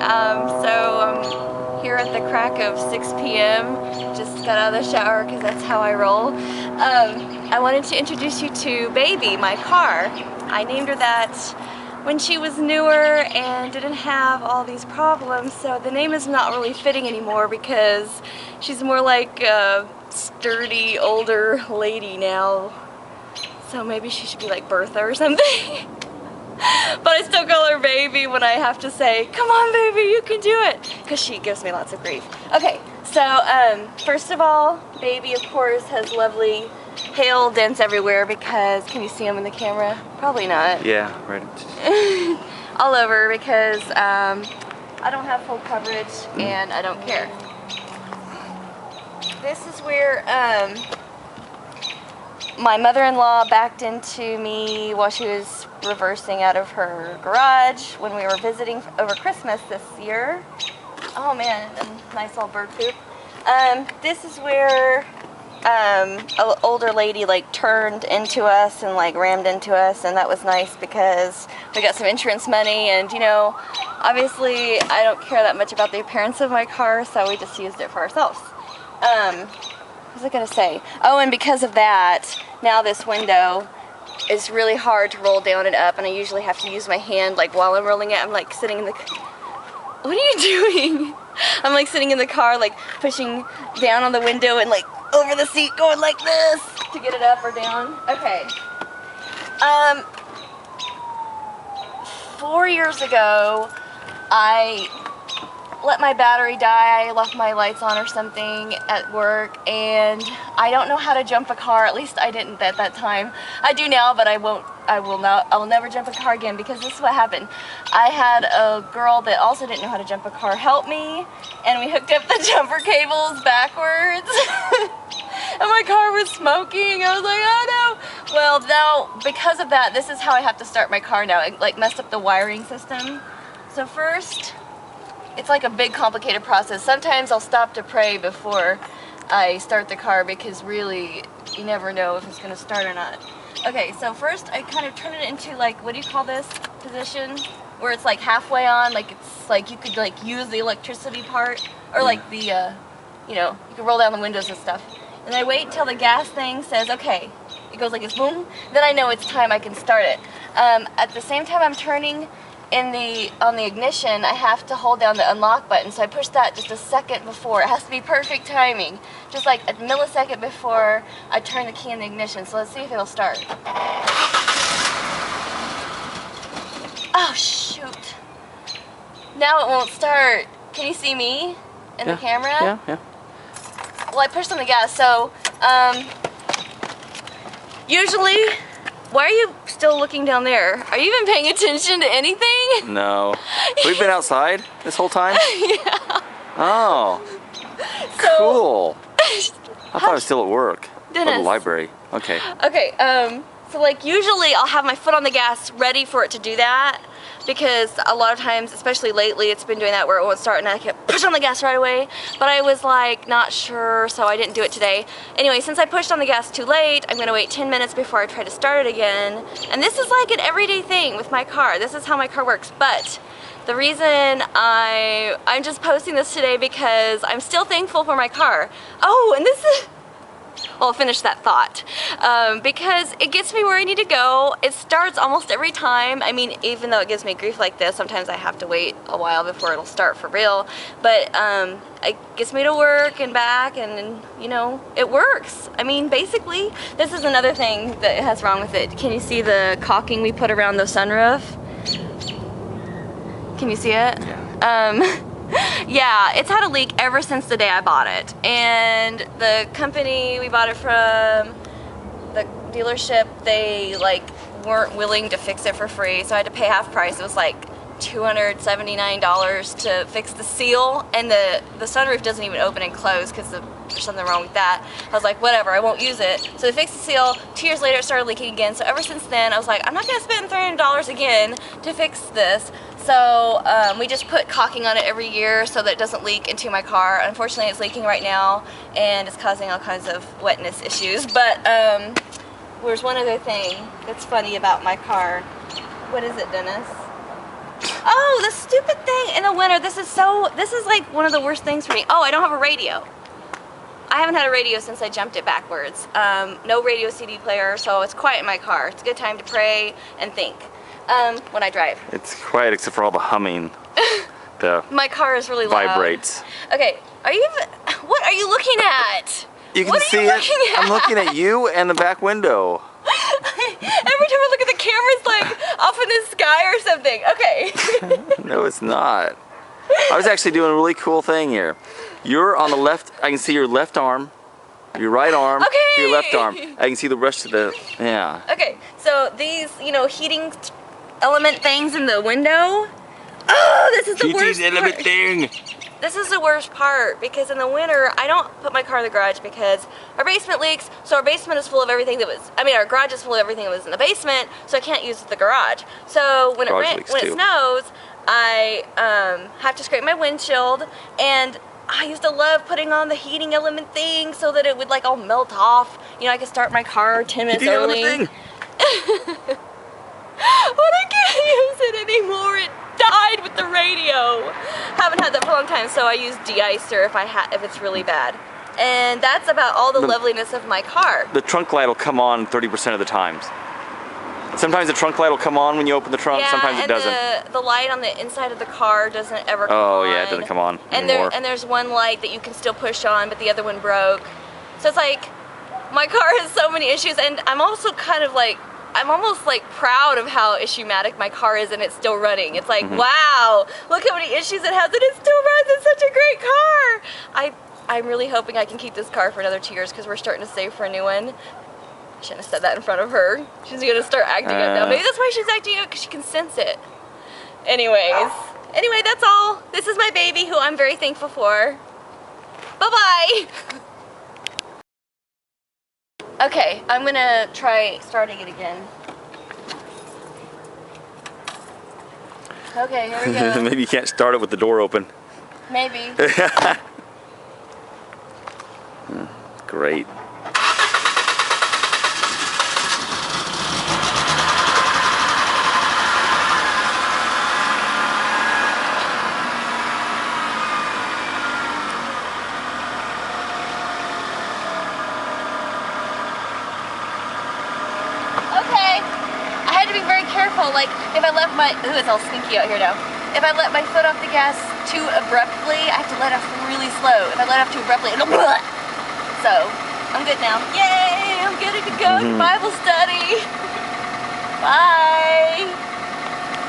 So I'm here at the crack of 6 p.m. Just got out of the shower because that's how I roll. I wanted to introduce you to Baby, my car. I named her that when she was newer and didn't have all these problems, so the name is not really fitting anymore because she's more like a sturdy older lady now. So maybe she should be like Bertha or something. But I still call her Baby when I have to say, come on baby, you can do it, because she gives me lots of grief. Okay, so first of all, Baby of course has lovely hail dents everywhere because, can you see them in the camera? Probably not. Yeah, right. All over because I don't have full coverage and I don't care. This is where my mother-in-law backed into me while she was reversing out of her garage when we were visiting over Christmas this year. Oh man, a nice old bird poop. This is where an older lady like turned into us and like rammed into us, and that was nice because we got some insurance money, and you know, obviously I don't care that much about the appearance of my car, so we just used it for ourselves. What was I gonna say? Oh, and because of that, now this window is really hard to roll down and up, and I usually have to use my hand like while I'm rolling it. I'm like sitting in the... What are you doing? I'm like sitting in the car like pushing down on the window and like over the seat going like this to get it up or down. Okay. 4 years ago, I let my battery die. I left my lights on or something at work, and I don't know how to jump a car. At least I didn't at that time. I do now, but I will never jump a car again because this is what happened. I had a girl that also didn't know how to jump a car help me, and we hooked up the jumper cables backwards. And my car was smoking. I was like, oh no. Well, now because of that, this is how I have to start my car now. It like messed up the wiring system. So first, it's like a big complicated process. Sometimes I'll stop to pray before I start the car because really you never know if it's going to start or not. Okay, so first I kind of turn it into like, what do you call this position? Where it's like halfway on, like it's like you could like use the electricity part, or like the, you know, you can roll down the windows and stuff. And I wait until the gas thing says, okay, it goes like this, boom, then I know it's time I can start it. At the same time I'm turning on the ignition, I have to hold down the unlock button, so I push that just a second before. It has to be perfect timing, just like a millisecond before I turn the key in the ignition. So let's see if it'll start. Oh shoot! Now it won't start. Can you see me in the camera? Yeah. Well, I pushed on the gas, so usually. Why are you still looking down there? Are you even paying attention to anything? No. We've been outside this whole time? Yeah. Oh. So, cool. I thought I was still at work. Dennis. Or the library. Okay. Okay, so like usually I'll have my foot on the gas ready for it to do that, because a lot of times, especially lately, it's been doing that where it won't start and I can push on the gas right away. But I was like not sure, so I didn't do it today. Anyway, since I pushed on the gas too late, I'm gonna wait 10 minutes before I try to start it again. And this is like an everyday thing with my car. This is how my car works. But the reason I'm just posting this today because I'm still thankful for my car. Oh, and this is... Well, I'll finish that thought. Because it gets me where I need to go. It starts almost every time. I mean, even though it gives me grief like this, sometimes I have to wait a while before it'll start for real. But it gets me to work and back, and you know, it works. I mean, basically, this is another thing that has wrong with it. Can you see the caulking we put around the sunroof? Can you see it? Yeah. Yeah, it's had a leak ever since the day I bought it, and the company we bought it from, the dealership, they like weren't willing to fix it for free, so I had to pay half price. It was like $279 to fix the seal, and the sunroof doesn't even open and close because there's something wrong with that. I was like, whatever, I won't use it. So they fixed the seal. 2 years later it started leaking again, so ever since then I was like, I'm not going to spend $300 again to fix this. So we just put caulking on it every year so that it doesn't leak into my car. Unfortunately, it's leaking right now and it's causing all kinds of wetness issues. But there's one other thing that's funny about my car. What is it, Dennis? Oh, the stupid thing, and the winter, this is like one of the worst things for me. Oh, I don't have a radio. I haven't had a radio since I jumped it backwards. No radio CD player, so it's quiet in my car. It's a good time to pray and think when I drive. It's quiet except for all the humming. My car is really loud. Vibrates. Okay, what are you looking at? You can see it. I'm looking at you and the back window. Every time I look at the camera, it's like off in the sky or something. Okay. No, it's not. I was actually doing a really cool thing here. You're on the left. I can see your left arm, your right arm, your left arm. I can see the rest of the, yeah. Okay, so these, heating element things in the window. Oh, this is the worst part. thing. This is the worst part because in the winter, I don't put my car in the garage because our basement leaks, so our basement is full of everything our garage is full of everything that was in the basement, so I can't use the garage. So when it snows, I have to scrape my windshield, and I used to love putting on the heating element thing so that it would like all melt off. I could start my car 10 minutes early. But I can't use it anymore. It died with the radio. Haven't had that for a long time, so I use de-icer if it's really bad. And that's about all the loveliness of my car. The trunk light will come on 30% of the times. Sometimes the trunk light will come on when you open the trunk, sometimes it doesn't. And the light on the inside of the car doesn't ever come on. Oh yeah, it doesn't come on anymore. And there's one light that you can still push on, but the other one broke. So it's like, my car has so many issues, and I'm also I'm almost like proud of how issue-matic my car is and it's still running. It's like, wow, look how many issues it has and it still runs. It's such a great car. I'm really hoping I can keep this car for another 2 years because we're starting to save for a new one. I shouldn't have said that in front of her. She's gonna start acting up now. Maybe that's why she's acting up, because she can sense it. Anyway, that's all. This is my baby who I'm very thankful for. Bye-bye. Okay, I'm gonna try starting it again. Okay, here we go. Maybe you can't start it with the door open. Maybe. Great. Like, if I left my, it's all stinky out here now. If I let my foot off the gas too abruptly, I have to let off really slow. If I let off too abruptly, it'll So, I'm good now. Yay! I'm good to go to Bible study. Bye!